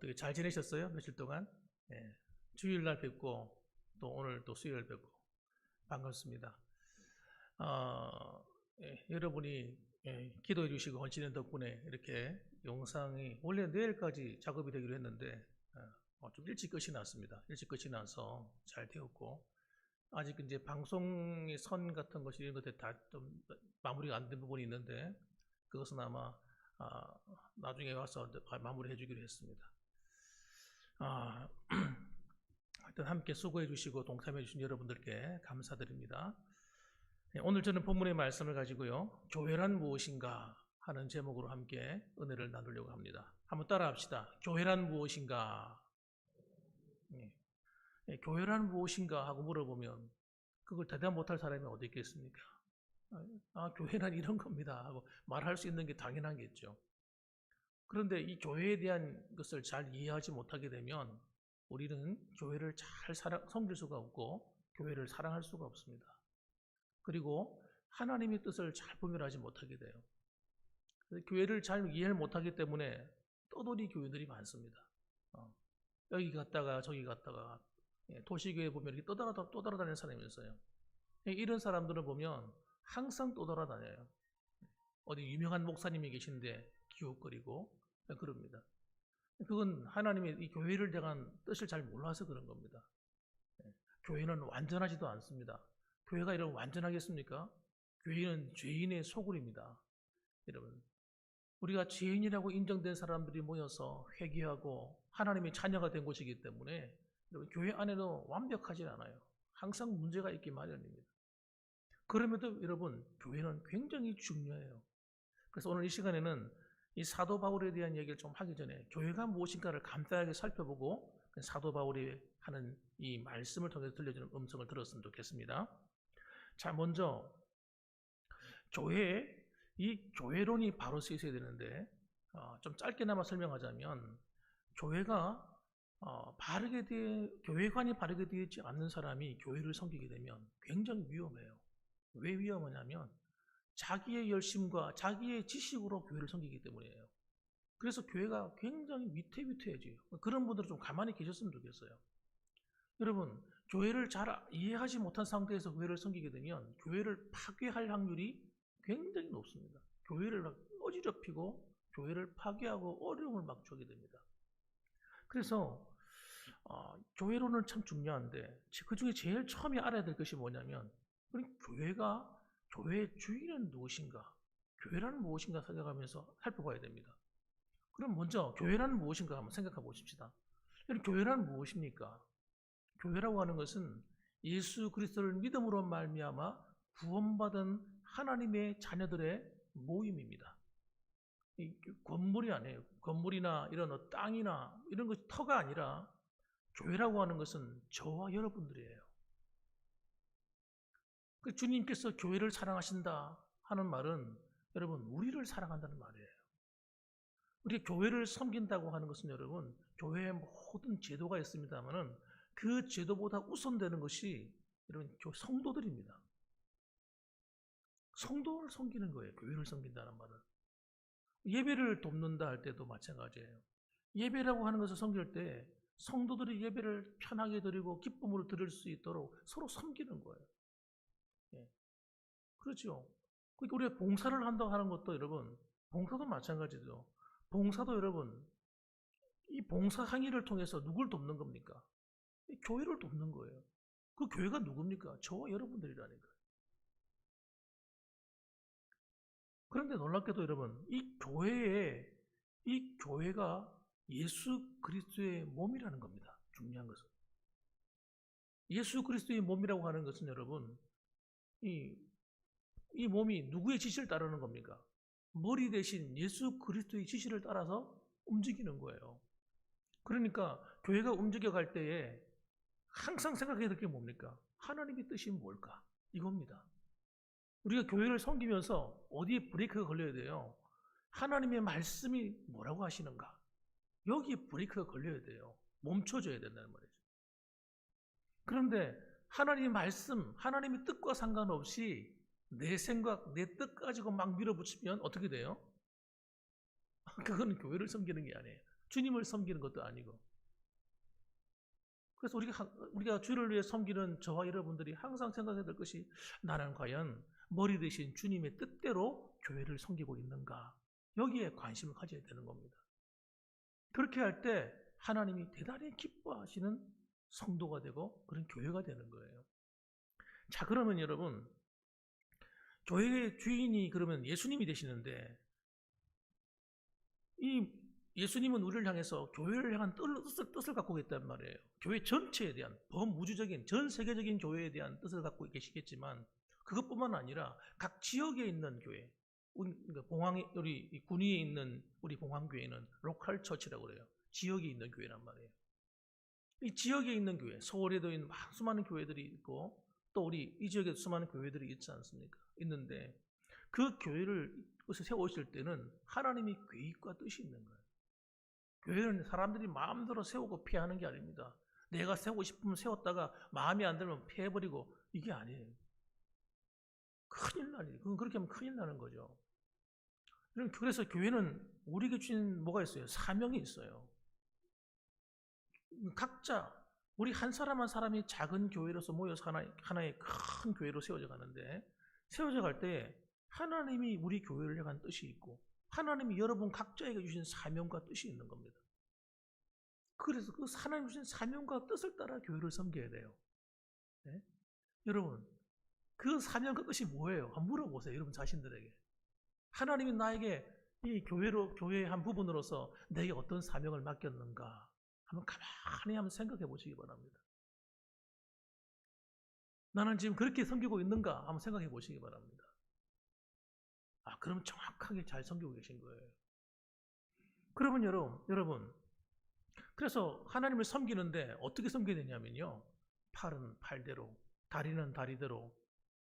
어떻게 잘 지내셨어요? 며칠 동안? 예, 주일날 뵙고 또 오늘 또 수요일 뵙고 반갑습니다. 여러분이 기도해 주시고 헌신의 덕분에 이렇게 영상이 원래 내일까지 작업이 되기로 했는데 좀 일찍 끝이 났습니다. 일찍 끝이 나서 잘 되었고 아직 이제 방송의 선 같은 것이 이런 것들 다 좀 마무리가 안 된 부분이 있는데 그것은 아마 나중에 와서 마무리해 주기로 했습니다. 하여튼 함께 수고해 주시고 동참해 주신 여러분들께 감사드립니다. 오늘 저는 본문의 말씀을 가지고요. 교회란 무엇인가 하는 제목으로 함께 은혜를 나누려고 합니다. 한번 따라 합시다. 교회란 무엇인가? 교회란 무엇인가 하고 물어보면 그걸 대답 못할 사람이 어디 있겠습니까? 교회란 이런 겁니다 하고 말할 수 있는 게 당연하겠죠. 그런데 이 교회에 대한 것을 잘 이해하지 못하게 되면 우리는 교회를 잘 섬길 수가 없고 교회를 사랑할 수가 없습니다. 그리고 하나님의 뜻을 잘 분별하지 못하게 돼요. 교회를 잘 이해를 못하기 때문에 떠돌이 교회들이 많습니다. 여기 갔다가 저기 갔다가 도시교회 보면 이렇게 떠돌아다니는 사람이 있어요. 이런 사람들을 보면 항상 떠돌아다녀요. 어디 유명한 목사님이 계신데 기웃거리고 그럽니다. 그건 하나님의 이 교회를 대한 뜻을 잘 몰라서 그런 겁니다. 교회는 완전하지도 않습니다. 교회가 이러면 완전하겠습니까? 교회는 죄인의 소굴입니다. 여러분, 우리가 죄인이라고 인정된 사람들이 모여서 회개하고 하나님의 자녀가 된 곳이기 때문에 여러분, 교회 안에도 완벽하지 않아요. 항상 문제가 있기 마련입니다. 그럼에도 여러분, 교회는 굉장히 중요해요. 그래서 오늘 이 시간에는 이 사도 바울에 대한 얘기를 좀 하기 전에 교회가 무엇인가를 간단하게 살펴보고 사도 바울이 하는 이 말씀을 통해서 들려주는 음성을 들었으면 좋겠습니다. 자, 먼저 이 교회론이 바로 쓰여 있어야 되는데 좀 짧게나마 설명하자면 교회관이 바르게 되어 있지 않는 사람이 교회를 섬기게 되면 굉장히 위험해요. 왜 위험하냐면 자기의 열심과 자기의 지식으로 교회를 섬기기 때문이에요. 그래서 교회가 굉장히 위태위태해져요. 그런 분들은 좀 가만히 계셨으면 좋겠어요. 여러분, 교회를 잘 이해하지 못한 상태에서 교회를 섬기게 되면 교회를 파괴할 확률이 굉장히 높습니다. 교회를 어지럽히고 교회를 파괴하고 어려움을 막 주게 됩니다. 그래서 교회론은 참 중요한데 그 중에 제일 처음에 알아야 될 것이 뭐냐면 교회의 주인은 무엇인가? 교회라는 무엇인가 생각하면서 살펴봐야 됩니다. 그럼 먼저 교회라는 무엇인가 한번 생각해 보십시다. 교회라는 무엇입니까? 교회라고 하는 것은 예수 그리스도를 믿음으로 말미암아 구원받은 하나님의 자녀들의 모임입니다. 건물이 아니에요. 건물이나 이런 땅이나 이런 것이 터가 아니라 교회라고 하는 것은 저와 여러분들이에요. 주님께서 교회를 사랑하신다 하는 말은 여러분 우리를 사랑한다는 말이에요. 우리 교회를 섬긴다고 하는 것은 여러분 교회에 모든 제도가 있습니다만은 그 제도보다 우선되는 것이 여러분 성도들입니다. 성도를 섬기는 거예요. 교회를 섬긴다는 말은. 예배를 돕는다 할 때도 마찬가지예요. 예배라고 하는 것을 섬길 때 성도들이 예배를 편하게 드리고 기쁨으로 드릴 수 있도록 서로 섬기는 거예요. 그렇죠. 그러니까 우리가 봉사를 한다고 하는 것도 여러분, 봉사도 마찬가지죠. 봉사도 여러분, 이 봉사 행위를 통해서 누굴 돕는 겁니까? 교회를 돕는 거예요. 그 교회가 누굽니까? 저와 여러분들이라니까요. 그런데 놀랍게도 여러분, 이 교회가 예수 그리스도의 몸이라는 겁니다. 중요한 것은. 예수 그리스도의 몸이라고 하는 것은 여러분, 이 몸이 누구의 지시를 따르는 겁니까? 머리 대신 예수 그리스도의 지시를 따라서 움직이는 거예요. 그러니까 교회가 움직여갈 때에 항상 생각해야 될 게 뭡니까? 하나님의 뜻이 뭘까? 이겁니다. 우리가 교회를 섬기면서 어디에 브레이크가 걸려야 돼요? 하나님의 말씀이 뭐라고 하시는가? 여기에 브레이크가 걸려야 돼요. 멈춰줘야 된다는 말이죠. 그런데 하나님의 말씀, 하나님의 뜻과 상관없이 내 생각, 내 뜻 가지고 막 밀어붙이면 어떻게 돼요? 그거는 교회를 섬기는 게 아니에요. 주님을 섬기는 것도 아니고. 그래서 우리가 주를 위해 섬기는 저와 여러분들이 항상 생각해야 될 것이, 나는 과연 머리 대신 주님의 뜻대로 교회를 섬기고 있는가? 여기에 관심을 가져야 되는 겁니다. 그렇게 할 때 하나님이 대단히 기뻐하시는 성도가 되고 그런 교회가 되는 거예요. 자, 그러면 여러분, 교회의 주인이 그러면 예수님이 되시는데, 이 예수님은 우리를 향해서 교회를 향한 뜻을 갖고 계시단 말이에요. 교회 전체에 대한, 범우주적인 전 세계적인 교회에 대한 뜻을 갖고 계시겠지만, 그것뿐만 아니라 각 지역에 있는 교회, 우리 군위에 있는 우리 봉황교회는 로컬 처치라고 그래요. 지역에 있는 교회란 말이에요. 이 지역에 있는 교회, 서울에도 있는 수많은 교회들이 있고, 또 우리 이 지역에 수많은 교회들이 있지 않습니까? 있는데, 그 교회를 세우실 때는 하나님이 계획과 뜻이 있는 거예요. 교회는 사람들이 마음대로 세우고 폐하는 게 아닙니다. 내가 세우고 싶으면 세웠다가 마음에 안 들면 폐해버리고, 이게 아니에요. 큰일 나니. 그건 그렇게 하면 큰일 나는 거죠. 그래서 교회는 우리에게 주신 뭐가 있어요? 사명이 있어요. 각자 우리 한 사람 한 사람이 작은 교회로서 모여서 하나의 큰 교회로 세워져 가는데, 세워져 갈 때 하나님이 우리 교회를 향한 뜻이 있고, 하나님이 여러분 각자에게 주신 사명과 뜻이 있는 겁니다. 그래서 그 하나님 주신 사명과 뜻을 따라 교회를 섬겨야 돼요. 네? 여러분, 그 사명과 뜻이 뭐예요? 한번 물어보세요. 여러분 자신들에게. 하나님이 나에게 이 교회의 한 부분으로서 내게 어떤 사명을 맡겼는가? 한번 가만히 한번 생각해 보시기 바랍니다. 나는 지금 그렇게 섬기고 있는가? 한번 생각해 보시기 바랍니다. 그럼 정확하게 잘 섬기고 계신 거예요. 그러면 여러분, 그래서 하나님을 섬기는데 어떻게 섬겨야 되냐면요. 팔은 팔대로, 다리는 다리대로.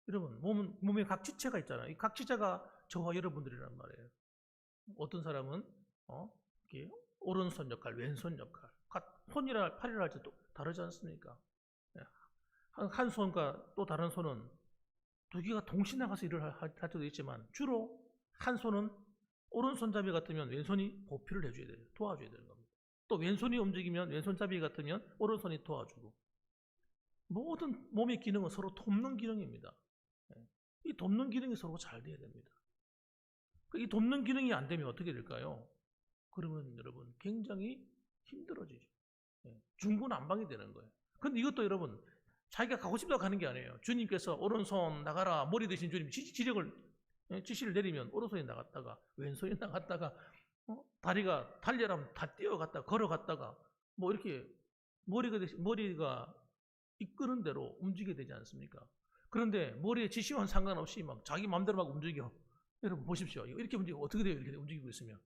여러분, 몸에 각 지체가 있잖아요. 이 각 지체가 저와 여러분들이란 말이에요. 어떤 사람은 이렇게 오른손 역할, 왼손 역할, 손이나 팔이라 할 때 또 다르지 않습니까? 한 손과 또 다른 손은 두 개가 동시에 나가서 일을 할 때도 있지만, 주로 한 손은 오른손잡이 같으면 왼손이 보필을 해줘야 돼요. 도와줘야 되는 겁니다. 또 왼손이 움직이면 왼손잡이 같으면 오른손이 도와주고, 모든 몸의 기능은 서로 돕는 기능입니다. 이 돕는 기능이 서로 잘 돼야 됩니다. 이 돕는 기능이 안 되면 어떻게 될까요? 그러면 여러분 굉장히 힘들어지죠. 중구난방이 되는 거예요. 근데 이것도 여러분 자기가 가고 싶다고 가는 게 아니에요. 주님께서 오른손 나가라, 머리 대신 주님 지시를 내리면 오른손이 나갔다가 왼손이 나갔다가, 다리가 달려라면 다 뛰어갔다가 걸어갔다가, 뭐 이렇게 머리가 이끄는 대로 움직이게 되지 않습니까? 그런데 머리의 지시와는 상관없이 막 자기 마음대로 막 움직여. 여러분 보십시오. 이렇게 움직이고 어떻게 돼요? 이렇게 움직이고 있으면.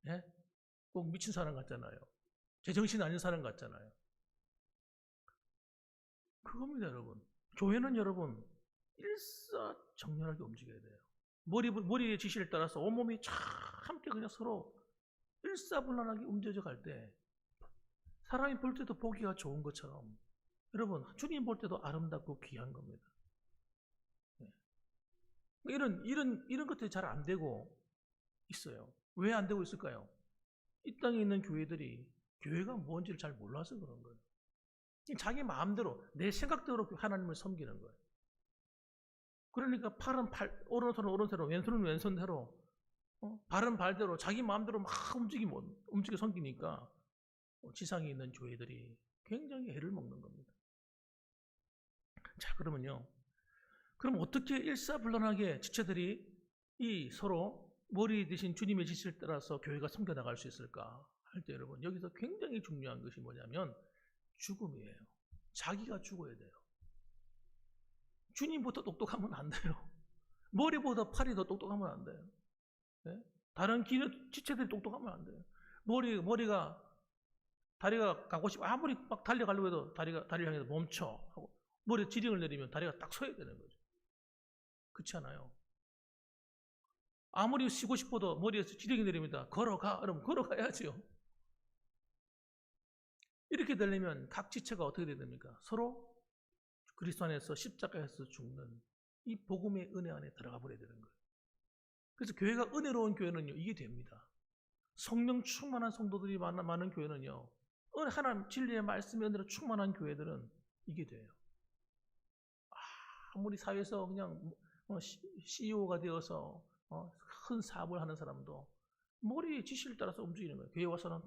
예? 꼭 미친 사람 같잖아요. 제정신 아닌 사람 같잖아요. 그겁니다, 여러분. 교회는 여러분 일사정연하게 움직여야 돼요. 머리의 지시를 따라서 온몸이 참 함께 그냥 서로 일사불란하게 움직여 갈 때, 사람이 볼 때도 보기가 좋은 것처럼 여러분 주님 볼 때도 아름답고 귀한 겁니다. 이런 것들이 잘 안 되고 있어요. 왜 안 되고 있을까요? 이 땅에 있는 교회들이 교회가 뭔지를 잘 몰라서 그런 거예요. 자기 마음대로 내 생각대로 하나님을 섬기는 거예요. 그러니까 팔은 오른손은 오른손대로, 왼손은 왼손대로, 발은 발대로 자기 마음대로 막 움직여 섬기니까 지상에 있는 교회들이 굉장히 해를 먹는 겁니다. 자, 그럼 어떻게 일사불란하게 지체들이 이 서로 머리 대신 주님의 지시를 따라서 교회가 섬겨 나갈 수 있을까 할 때, 여러분 여기서 굉장히 중요한 것이 뭐냐면 죽음이에요. 자기가 죽어야 돼요. 주님보다 똑똑하면 안 돼요. 머리보다 팔이 더 똑똑하면 안 돼요. 네? 다른 지체들이 똑똑하면 안 돼요. 다리가 가고 싶어 아무리 막 달려가려고 해도 다리를 향해서 멈춰 하고 머리에 지령을 내리면 다리가 딱 서야 되는 거죠. 그렇지 않아요? 아무리 쉬고 싶어도 머리에서 지령이 내립니다. 걸어가. 그러면 걸어가야죠. 이렇게 되려면 각 지체가 어떻게 돼야 됩니까? 서로 그리스도 안에서 십자가에서 죽는 이 복음의 은혜 안에 들어가 버려야 되는 거예요. 그래서 교회가 은혜로운 교회는요, 이게 됩니다. 성령 충만한 성도들이 많은 교회는요, 하나님 진리의 말씀의 은혜로 충만한 교회들은 이게 돼요. 아무리 사회에서 그냥 CEO가 되어서 큰 사업을 하는 사람도 머리의 지시를 따라서 움직이는 거예요. 교회 와서는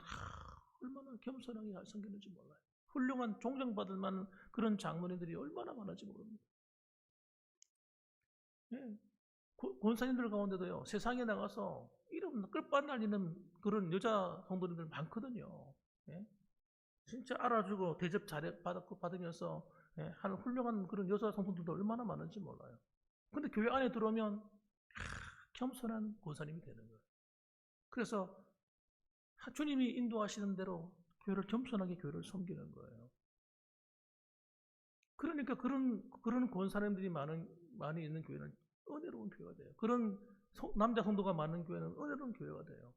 얼마나 겸손하게 섬기는지 몰라요. 훌륭한 존경받을 만한 그런 장로님들이 얼마나 많은지 모릅니다. 예. 권사님들 가운데도요, 세상에 나가서 이름 끝발 날리는 그런 여자 성도님들 많거든요. 예? 진짜 알아주고 대접 받으면서 하는 훌륭한 그런 여자 성도들도 얼마나 많은지 몰라요. 근데 교회 안에 들어오면 겸손한 권사님이 되는 거예요. 그래서 주님이 인도하시는 대로 교회를 겸손하게 교회를 섬기는 거예요. 그러니까 그런 권사님들이 많이 있는 교회는 은혜로운 교회가 돼요. 그런 남자 성도가 많은 교회는 은혜로운 교회가 돼요.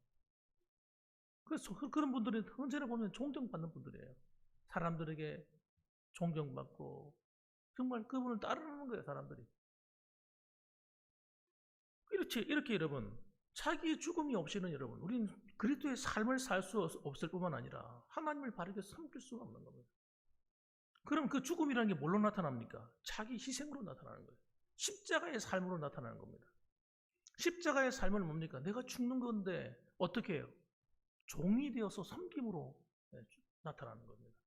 그래서 그런 분들이 언제나 보면 존경받는 분들이에요. 사람들에게 존경받고 정말 그분을 따르는 거예요, 사람들이. 이렇게 여러분, 자기의 죽음이 없이는 여러분, 우리는 그리스도의 삶을 살 수 없을 뿐만 아니라 하나님을 바르게 섬길 수가 없는 겁니다. 그럼 그 죽음이라는 게 뭘로 나타납니까? 자기 희생으로 나타나는 거예요. 십자가의 삶으로 나타나는 겁니다. 십자가의 삶은 뭡니까? 내가 죽는 건데 어떻게 해요? 종이 되어서 섬김으로 나타나는 겁니다.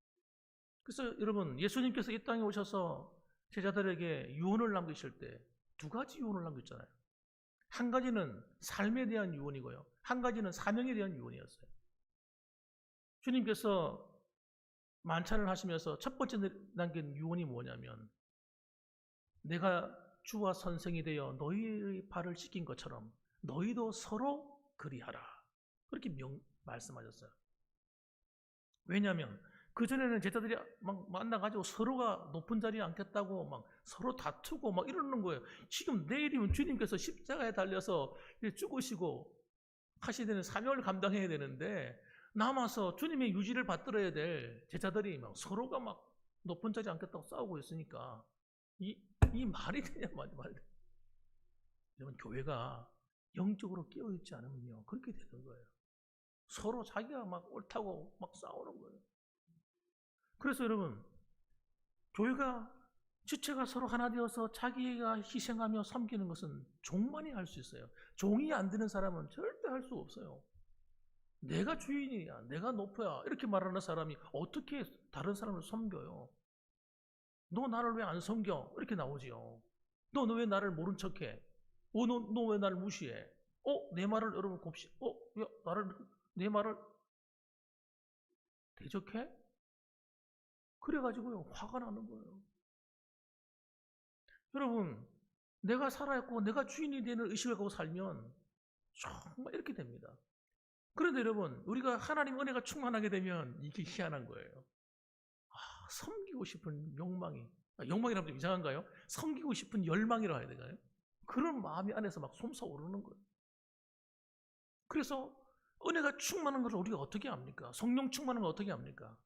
그래서 여러분, 예수님께서 이 땅에 오셔서 제자들에게 유언을 남기실 때 두 가지 유언을 남겼잖아요. 한 가지는 삶에 대한 유언이고요, 한 가지는 사명에 대한 유언이었어요. 주님께서 만찬을 하시면서 첫 번째 남긴 유언이 뭐냐면, 내가 주와 선생이 되어 너희의 발을 씻긴 것처럼 너희도 서로 그리하라. 그렇게 말씀하셨어요. 왜냐하면 그전에는 제자들이 막 만나가지고 서로가 높은 자리에 앉겠다고 막 서로 다투고 막 이러는 거예요. 지금 내일이면 주님께서 십자가에 달려서 죽으시고 하시야 되는 사명을 감당해야 되는데, 남아서 주님의 유지를 받들어야 될 제자들이 막 서로가 막 높은 자리에 앉겠다고 싸우고 있으니까 이 말이 되냐 말이야. 여러분, 교회가 영적으로 깨어있지 않으면요, 그렇게 되는 거예요. 서로 자기가 막 옳다고 막 싸우는 거예요. 그래서 여러분, 교회가 지체가 서로 하나 되어서 자기가 희생하며 섬기는 것은 종만이 할 수 있어요. 종이 안 되는 사람은 절대 할 수 없어요. 내가 주인이야, 내가 높아야, 이렇게 말하는 사람이 어떻게 다른 사람을 섬겨요? 너 나를 왜 안 섬겨? 이렇게 나오지요. 너 왜 나를 모른 척해? 너 왜 나를 무시해? 내 말을 여러분 내 말을 대적해? 그래가지고요, 화가 나는 거예요. 여러분, 내가 살아있고 내가 주인이 되는 의식을 갖고 살면 정말 이렇게 됩니다. 그런데 여러분, 우리가 하나님 은혜가 충만하게 되면 이게 희한한 거예요. 섬기고 싶은 욕망이라면 좀 이상한가요? 섬기고 싶은 열망이라 해야 되나요? 그런 마음이 안에서 막 솟아오르는 거예요. 그래서 은혜가 충만한 것을 우리가 어떻게 합니까? 성령 충만한 걸 어떻게 합니까?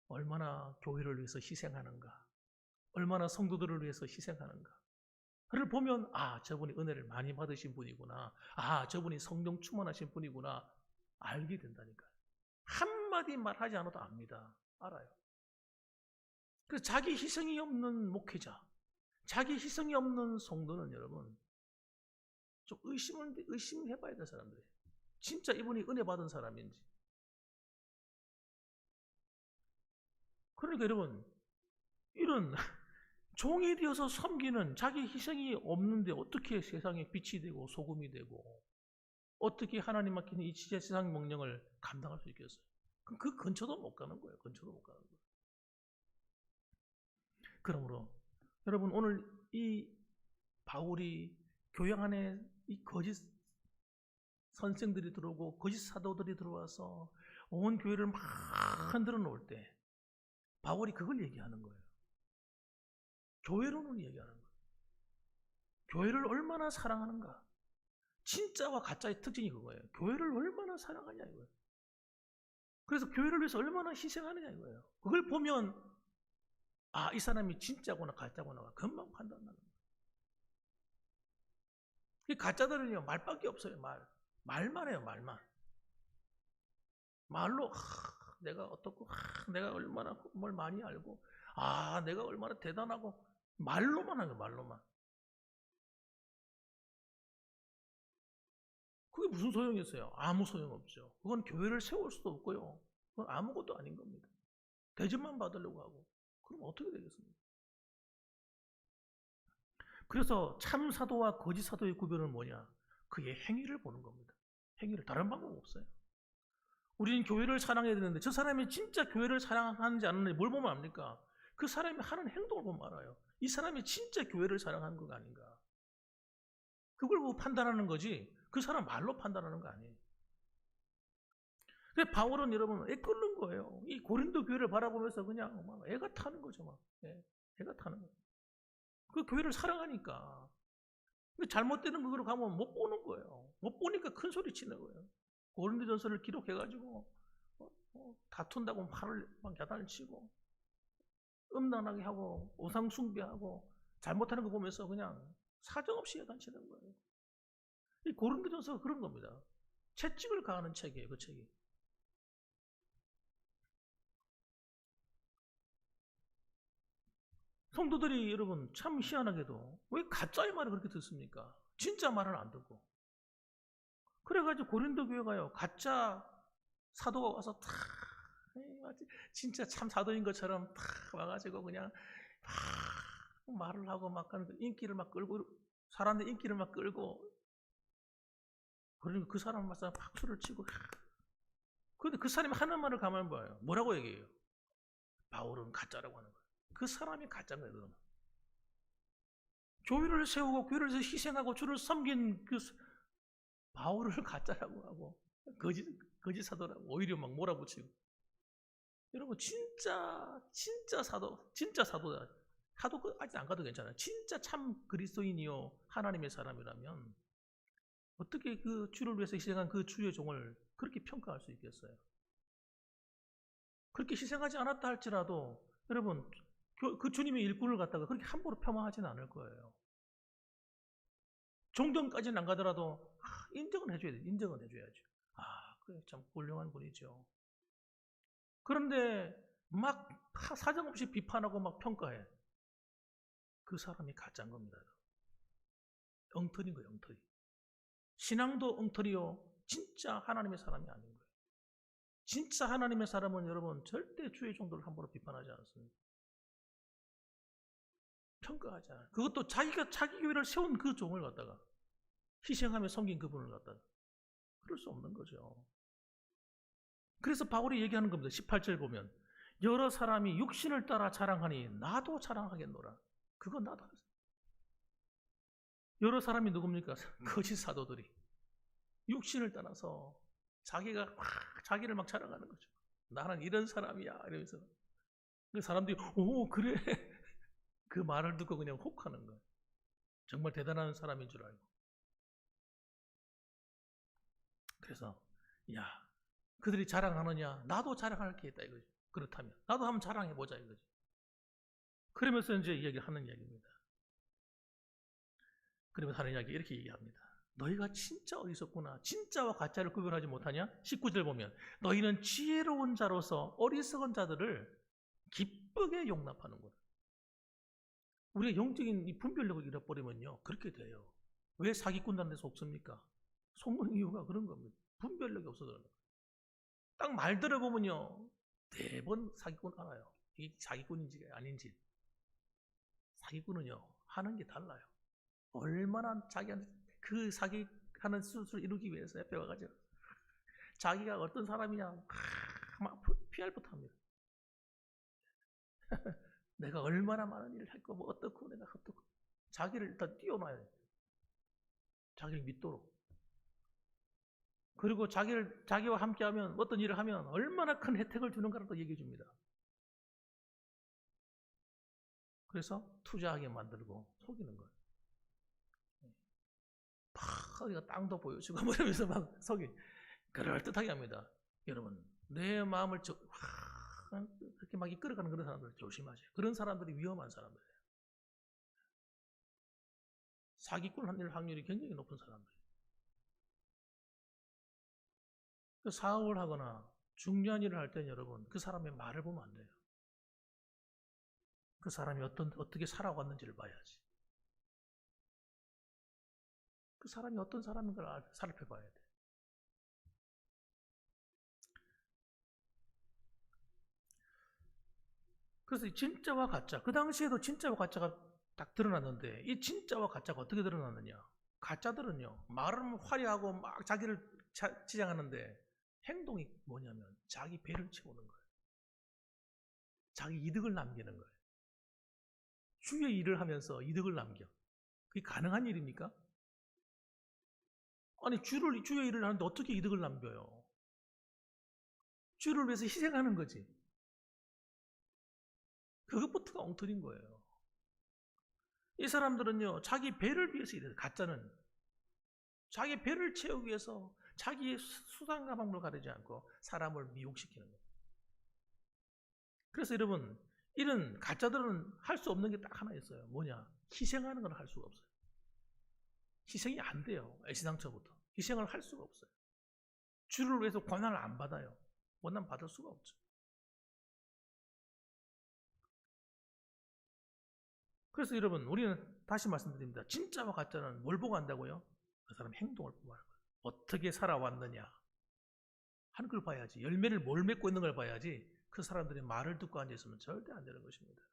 얼마나 교회를 위해서 희생하는가, 얼마나 성도들을 위해서 희생하는가 를 보면, 저분이 은혜를 많이 받으신 분이구나, 저분이 성령 충만하신 분이구나 알게 된다니까요. 한마디 말하지 않아도 압니다. 알아요. 그래서 자기 희생이 없는 목회자, 자기 희생이 없는 성도는 여러분 좀 의심해봐야 될 사람들이에요. 진짜 이분이 은혜 받은 사람인지. 그러니까 여러분, 이런 종이 되어서 섬기는, 자기 희생이 없는데 어떻게 세상에 빛이 되고 소금이 되고 어떻게 하나님 맡기는 이 세상 명령을 감당할 수 있겠어요? 그 근처도 못 가는 거예요. 근처도 못 가는 거예요. 그러므로 여러분, 오늘 이 바울이 교회 안에 이 거짓 선생들이 들어오고 거짓 사도들이 들어와서 온 교회를 막 흔들어 놓을 때 바울이 그걸 얘기하는 거예요. 교회론을 얘기하는 거예요. 교회를 얼마나 사랑하는가. 진짜와 가짜의 특징이 그거예요. 교회를 얼마나 사랑하냐 이거예요. 그래서 교회를 위해서 얼마나 희생하느냐 이거예요. 그걸 보면 이 사람이 진짜구나 가짜구나가 금방 판단하는 거예요. 이 가짜들은요, 말밖에 없어요. 말만 해요. 말만. 말로 내가 어떻고 내가 얼마나 뭘 많이 알고 내가 얼마나 대단하고 말로만 하는 거예요. 말로만. 그게 무슨 소용이 있어요? 아무 소용없죠. 그건 교회를 세울 수도 없고요. 그건 아무것도 아닌 겁니다. 대접만 받으려고 하고. 그럼 어떻게 되겠습니까? 그래서 참 사도와 거짓 사도의 구별은 뭐냐? 그의 행위를 보는 겁니다. 행위를. 다른 방법 없어요. 우리는 교회를 사랑해야 되는데 저 사람이 진짜 교회를 사랑하는지 안 하는지 뭘 보면 압니까? 그 사람이 하는 행동을 보면 알아요. 이 사람이 진짜 교회를 사랑하는 거 아닌가? 그걸 보고 판단하는 거지 그 사람 말로 판단하는 거 아니에요. 그래서 바울은 여러분 애 끓는 거예요. 이 고린도 교회를 바라보면서 그냥 막 애가 타는 거죠. 막. 애가 타는 거예요. 그 교회를 사랑하니까. 잘못되는 그거로 가면 못 보는 거예요. 못 보니까 큰 소리 치는 거예요. 고린도전서를 기록해가지고 다툰다고 팔을 막 야단을 치고 음란하게 하고 우상 숭배하고 잘못하는 거 보면서 그냥 사정없이 야단 치는 거예요. 이 고린도전서가 그런 겁니다. 채찍을 가하는 책이에요. 그 책이. 성도들이 여러분 참 희한하게도 왜 가짜의 말을 그렇게 듣습니까? 진짜 말을 안 듣고. 그래가지고 고린도 교회가요 가짜 사도가 와서 탁 진짜 참 사도인 것처럼 탁 와가지고 그냥 막 말을 하고 막 하는 인기를 막 끌고 사람들 인기를 막 끌고 그러니까 그 사람 맞서 박수를 치고 그런데 그 사람이 하는 말을 가만히 봐요. 뭐라고 얘기해요? 바울은 가짜라고 하는 거예요. 그 사람이 가짜인 거예요. 교회를 세우고 교회를 희생하고 주를 섬긴 그 바울을 가짜라고 하고 거짓 사도라고 오히려 막 몰아붙이고. 여러분 진짜 사도다. 하도 아직 안 가도 괜찮아요. 진짜 참 그리스도인이요 하나님의 사람이라면 어떻게 그 주를 위해서 희생한 그 주의 종을 그렇게 평가할 수 있겠어요? 그렇게 희생하지 않았다 할지라도 여러분 그 주님의 일꾼을 갖다가 그렇게 함부로 폄하하지는 않을 거예요. 존경까지는 안 가더라도 인정은 해줘야 돼. 인정은 해줘야죠. 그래 참 훌륭한 분이죠. 그런데 막 사정없이 비판하고 막 평가해. 그 사람이 가짜인 겁니다. 엉터리인 거예요. 엉터리. 신앙도 엉터리요. 진짜 하나님의 사람이 아닌 거예요. 진짜 하나님의 사람은 여러분 절대 주의 종들을 함부로 비판하지 않습니다. 평가하지 않아요. 그것도 자기가 자기 교회를 세운 그 종을 갖다가 희생하며 섬긴 그분을 갖다가 그럴 수 없는 거죠. 그래서 바울이 얘기하는 겁니다. 18절 보면 여러 사람이 육신을 따라 자랑하니 나도 자랑하겠노라. 그건 나도 하세요. 여러 사람이 누굽니까? 거짓 사도들이 육신을 따라서 자기가 자기를 막 자랑하는 거죠. 나는 이런 사람이야 이러면서 그 사람들이 오 그래 그 말을 듣고 그냥 혹하는 거예요. 정말 대단한 사람인 줄 알고. 그래서 야 그들이 자랑하느냐 나도 자랑할 게 있다 이거죠. 그렇다면 나도 한번 자랑해보자 이거죠. 그러면서 이제 이야기하는 이야기입니다. 그러면서 하는 이야기 이렇게 얘기합니다. 너희가 진짜 어리석구나. 진짜와 가짜를 구별하지 못하냐? 19절 보면 너희는 지혜로운 자로서 어리석은 자들을 기쁘게 용납하는구나. 우리가 영적인 이 분별력을 잃어버리면요 그렇게 돼요. 왜 사기꾼들한테 속습니까? 속는 이유가 그런 겁니다. 분별력이 없어서 그런 거예요. 딱 말 들어보면요 대번 사기꾼 알아요. 이게 사기꾼인지 아닌지. 사기꾼은요 하는 게 달라요. 얼마나 자기한테 그 사기하는 수술을 이루기 위해서 옆에 와가지고 자기가 어떤 사람이냐 막 PR 부터 합니다. 내가 얼마나 많은 일을 했고 뭐 어떻고 내가 어떻고 자기를 일단 띄워놔야 돼요. 자기를 믿도록. 그리고 자기와 함께하면 어떤 일을 하면 얼마나 큰 혜택을 주는가를 또 얘기해 줍니다. 그래서 투자하게 만들고 속이는 거예요. 막 땅도 보여주고 뭐 이러면서 막 속이 그럴듯하게 합니다. 여러분 내 마음을 그렇게 막 이끌어가는 그런 사람들 조심하세요. 그런 사람들이 위험한 사람들이에요. 사기꾼 할 확률이 굉장히 높은 사람들. 사업을 하거나 중요한 일을 할 때는 여러분 그 사람의 말을 보면 안 돼요. 그 사람이 어떻게 살아왔는지를 봐야지. 그 사람이 어떤 사람인가를 살펴봐야 돼. 그래서 진짜와 가짜, 그 당시에도 진짜와 가짜가 딱 드러났는데 이 진짜와 가짜가 어떻게 드러났느냐. 가짜들은요, 말은 화려하고 막 자기를 치장하는데 행동이 뭐냐면 자기 배를 채우는 거예요. 자기 이득을 남기는 거예요. 주의 일을 하면서 이득을 남겨. 그게 가능한 일입니까? 아니, 주의 일을 하는데 어떻게 이득을 남겨요? 주를 위해서 희생하는 거지. 그것부터가 엉터리인 거예요. 이 사람들은요, 자기 배를 위해서 이래요. 가짜는. 자기 배를 채우기 위해서 자기의 수단과 방법을 가리지 않고 사람을 미혹시키는 거예요. 그래서 여러분, 이런 가짜들은 할 수 없는 게 딱 하나 있어요. 뭐냐? 희생하는 걸 할 수가 없어요. 희생이 안 돼요. 애시당초부터. 희생을 할 수가 없어요. 주를 위해서 고난을 안 받아요. 고난 받을 수가 없죠. 그래서 여러분, 우리는 다시 말씀드립니다. 진짜와 가짜는 뭘 보고 한다고요? 그 사람 행동을 보고 하는 거예요. 어떻게 살아왔느냐 하는 걸 봐야지. 열매를 뭘 맺고 있는 걸 봐야지. 그 사람들이 말을 듣고 앉아있으면 절대 안 되는 것입니다.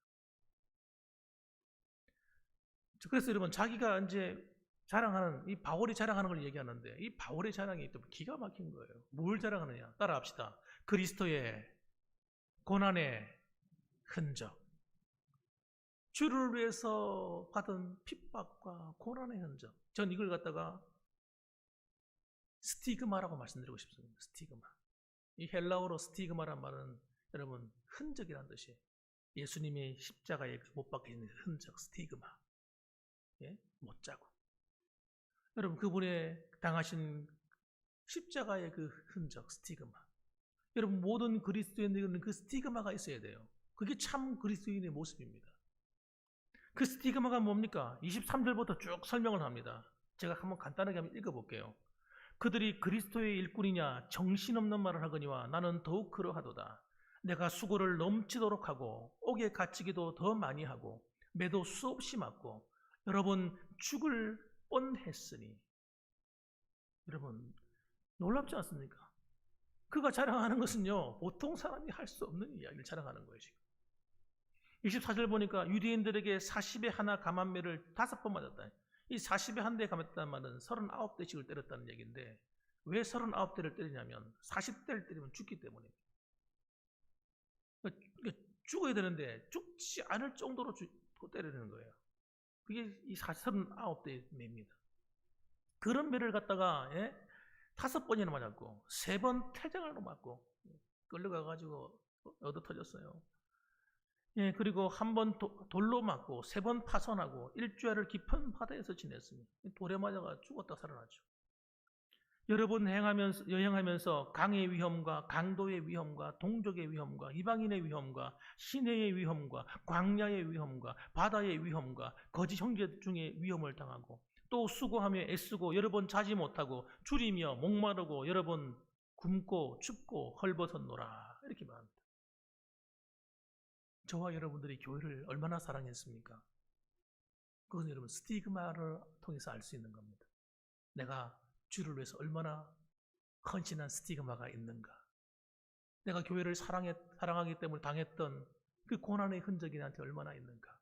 그래서 여러분, 자기가 이제 자랑하는, 이 바울이 자랑하는 걸 얘기하는데, 이 바울의 자랑이 또 기가 막힌 거예요. 뭘 자랑하느냐? 따라합시다. 그리스도의 고난의 흔적. 주를 위해서 받은 핍박과 고난의 흔적. 전 이걸 갖다가 스티그마라고 말씀드리고 싶습니다. 스티그마. 이 헬라어로 스티그마란 말은 여러분 흔적이란 뜻이에요. 예수님이 십자가에 못 박히는 흔적, 스티그마. 예? 못자국. 여러분 그분의 당하신 십자가의 그 흔적, 스티그마. 여러분 모든 그리스도인들은 그 스티그마가 있어야 돼요. 그게 참 그리스도인의 모습입니다. 그 스티그마가 뭡니까? 23절부터 쭉 설명을 합니다. 제가 한번 간단하게 한번 읽어볼게요. 그들이 그리스도의 일꾼이냐 정신없는 말을 하거니와 나는 더욱 그러하도다. 내가 수고를 넘치도록 하고 옥에 갇히기도 더 많이 하고 매도 수없이 맞고 여러분 죽을 뻔했으니. 여러분 놀랍지 않습니까? 그가 자랑하는 것은요 보통 사람이 할 수 없는 이야기를 자랑하는 거예요. 지금 24절 보니까 유대인들에게 40에 하나 감한매를 5번 맞았다. 이 40에 한 대 감았다는 말은 39대씩을 때렸다는 얘기인데 왜 39대를 때리냐면 40대를 때리면 죽기 때문입니다. 그러니까 죽어야 되는데 죽지 않을 정도로 때리는 거예요. 그게 이 39대의 매입니다. 그런 매를 갖다가 5번이나 맞았고 3번 태장을 맞고 끌려가가지고 얻어 터졌어요. 예, 그리고 한 번 돌로 맞고 3번 파손하고 일주일을 깊은 바다에서 지냈습니다. 돌에 맞아가 죽었다 살아났죠. 여러 번 여행하면서 강의 위험과 강도의 위험과 동족의 위험과 이방인의 위험과 시내의 위험과 광야의 위험과 바다의 위험과 거짓 형제 중에 위험을 당하고 또 수고하며 애쓰고 여러 번 자지 못하고 줄이며 목마르고 여러 번 굶고 춥고 헐벗었노라 이렇게 말합니다. 저와 여러분들이 교회를 얼마나 사랑했습니까? 그건 여러분 스티그마를 통해서 알 수 있는 겁니다. 내가 주를 위해서 얼마나 헌신한 스티그마가 있는가. 내가 교회를 사랑하기 때문에 당했던 그 고난의 흔적이 나한테 얼마나 있는가.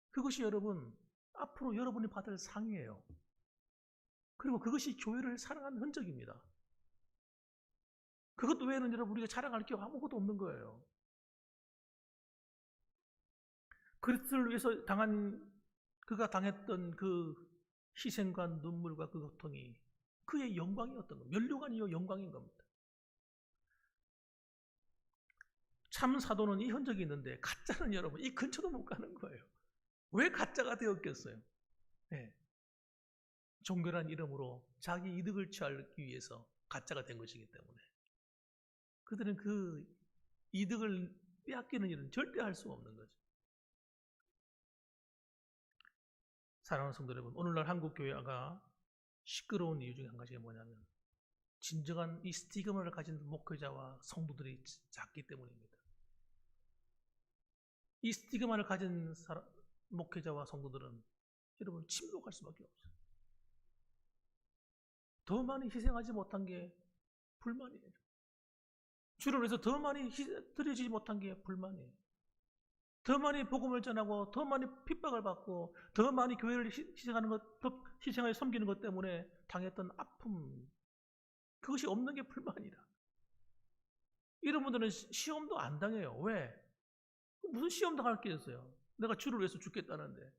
그것이 여러분 앞으로 여러분이 받을 상이에요. 그리고 그것이 교회를 사랑하는 흔적입니다. 그것 외에는 여러분 우리가 자랑할 게 아무것도 없는 거예요. 그리스도를 위해서 그가 당했던 그 희생과 눈물과 그 고통이 그의 영광이었던 겁니다. 면류관이 영광인 겁니다. 참 사도는 이 흔적이 있는데 가짜는 여러분 이 근처도 못 가는 거예요. 왜 가짜가 되었겠어요? 네. 종교란 이름으로 자기 이득을 취하기 위해서 가짜가 된 것이기 때문에 그들은 그 이득을 빼앗기는 일은 절대 할 수가 없는 거죠. 사랑하는 성도 여러분, 오늘날 한국 교회가 시끄러운 이유 중에 한 가지가 뭐냐면 진정한 이 스티그마를 가진 목회자와 성도들이 작기 때문입니다. 이 스티그마를 가진 목회자와 성도들은 여러분 침묵할 수밖에 없어요. 더 많이 희생하지 못한 게 불만이에요. 주를 위해서 더 많이 드려지지 못한 게 불만이에요. 더 많이 복음을 전하고 더 많이 핍박을 받고 더 많이 교회를 희생하는 것, 더 희생하여 섬기는 것 때문에 당했던 아픔, 그것이 없는 게 불만이라. 이런 분들은 시험도 안 당해요. 왜? 무슨 시험 당할 게 있어요? 내가 주를 위해서 죽겠다는데.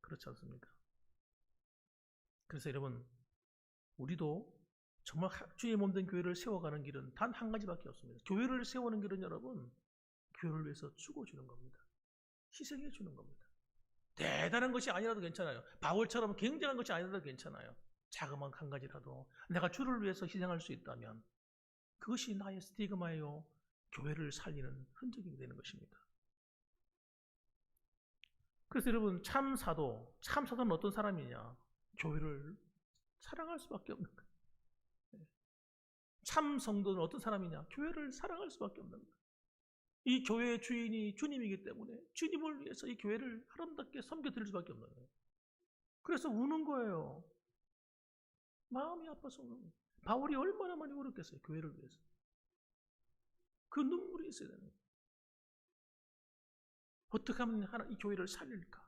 그렇지 않습니까? 그래서 여러분, 우리도 정말 주의 몸된 교회를 세워가는 길은 단 한 가지밖에 없습니다. 교회를 세우는 길은 여러분, 교회를 위해서 죽어주는 겁니다. 희생해 주는 겁니다. 대단한 것이 아니라도 괜찮아요. 바울처럼 굉장한 것이 아니라도 괜찮아요. 자그마한 한 가지라도 내가 주를 위해서 희생할 수 있다면 그것이 나의 스티그마요, 교회를 살리는 흔적이 되는 것입니다. 그래서 여러분, 참사도는 어떤 사람이냐? 교회를 사랑할 수밖에 없는 거예요. 참 성도는 어떤 사람이냐? 교회를 사랑할 수밖에 없는 거예요. 이 교회의 주인이 주님이기 때문에 주님을 위해서 이 교회를 아름답게 섬겨드릴 수밖에 없는 거예요. 그래서 우는 거예요. 마음이 아파서 우는 거예요. 바울이 얼마나 많이 울었겠어요, 교회를 위해서. 그 눈물이 있어야 되는 거예요. 어떻게 하면 이 교회를 살릴까?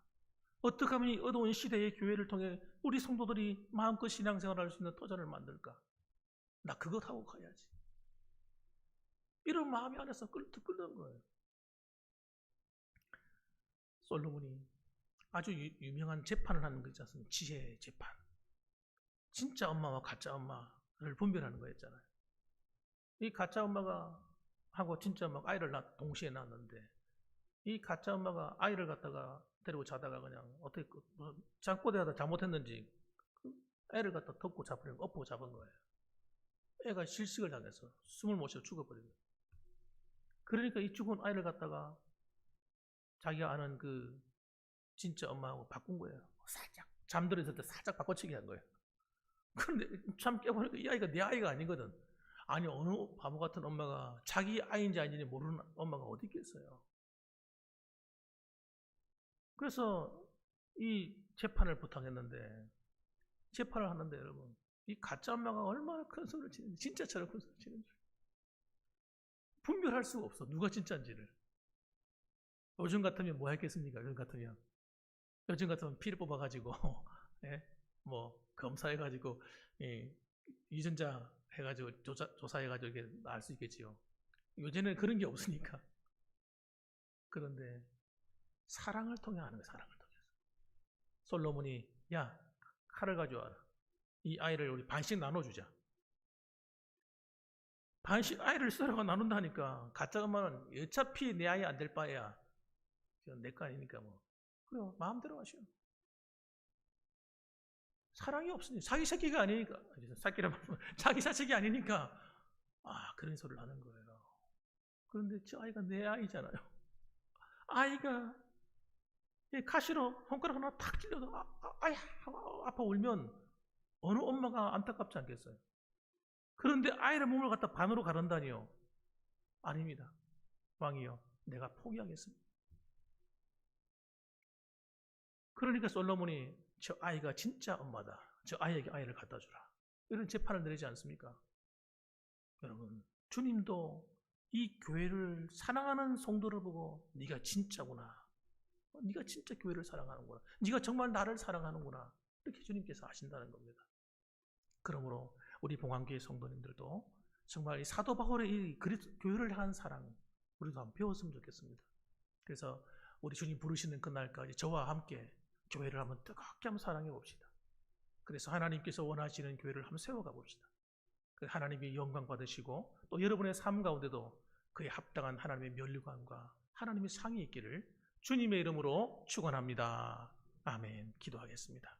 어떻게 하면 이 어두운 시대의 교회를 통해 우리 성도들이 마음껏 신앙생활을 할 수 있는 터전을 만들까? 나 그것 하고 가야지. 이런 마음이 안에서 끓는 거예요. 솔로몬이 아주 유명한 재판을 하는 거 있지 않습니까? 지혜 재판. 진짜 엄마와 가짜 엄마를 분별하는 거였잖아요. 이 가짜 엄마가 하고 진짜 엄마가 아이를 동시에 낳았는데 이 가짜 엄마가 아이를 갖다가 데리고 자다가 그냥 어떻게 무슨 잠꼬대 하다 잘못했는지 애를 갖다 덮고 잡으려고 엎고 잡은 거예요. 애가 실식을 당해서 숨을 못 쉬어 죽어버린 거예요. 그러니까 이 죽은 아이를 갖다가 자기가 아는 그 진짜 엄마하고 바꾼 거예요. 살짝 잠들어 있을 때 살짝 바꿔치기 한 거예요. 그런데 참 깨보니까 이 아이가 내 아이가 아니거든. 아니 어느 바보 같은 엄마가 자기 아이인지 아닌지 모르는 엄마가 어디 있겠어요. 그래서 이 재판을 부탁했는데 재판을 하는데 여러분 이 가짜 엄마가 얼마나 큰 소리를 치는지 진짜처럼 큰 소리를 치는지 분별할 수가 없어. 누가 진짜인지를. 요즘 같으면 뭐 했겠습니까? 요즘 같으면 피를 뽑아가지고 예? 뭐 검사해가지고 유전자 해가지고 조사해가지고 이렇게 알 수 있겠지요. 요즘에는 그런 게 없으니까. 그런데 사랑을 통해 하는 거예요. 사랑을 통해서. 솔로몬이 야 칼을 가져와라. 이 아이를 우리 반씩 나눠주자. 반씩 아이를 썰어가 나눈다니까 가짜 엄마는 어차피 내 아이 안 될 바에야 내 거 아니니까 뭐 그래요. 마음대로 하시오. 사랑이 없으니 자기 새끼가 아니니까 자기 자식이 아니니까 그런 소리를 하는 거예요. 그런데 저 아이가 내 아이잖아요. 아이가 가시로 손가락 하나 탁 찔려도 아파 울면 어느 엄마가 안타깝지 않겠어요? 그런데 아이의 몸을 갖다 반으로 가른다니요. 아닙니다. 왕이요. 내가 포기하겠습니다. 그러니까 솔로몬이 저 아이가 진짜 엄마다. 저 아이에게 아이를 갖다 주라. 이런 재판을 내리지 않습니까? 여러분, 주님도 이 교회를 사랑하는 성도를 보고 네가 진짜구나. 네가 진짜 교회를 사랑하는구나. 네가 정말 나를 사랑하는구나. 이렇게 주님께서 아신다는 겁니다. 그러므로 우리 봉황교회 성도님들도 정말 이 사도 바울의 이 교회를 향한 사랑 우리도 한번 배웠으면 좋겠습니다. 그래서 우리 주님 부르시는 그날까지 저와 함께 교회를 한번 뜨겁게 한번 사랑해 봅시다. 그래서 하나님께서 원하시는 교회를 한번 세워가 봅시다. 하나님이 영광 받으시고 또 여러분의 삶 가운데도 그에 합당한 하나님의 면류관과 하나님의 상이 있기를 주님의 이름으로 축원합니다. 아멘. 기도하겠습니다.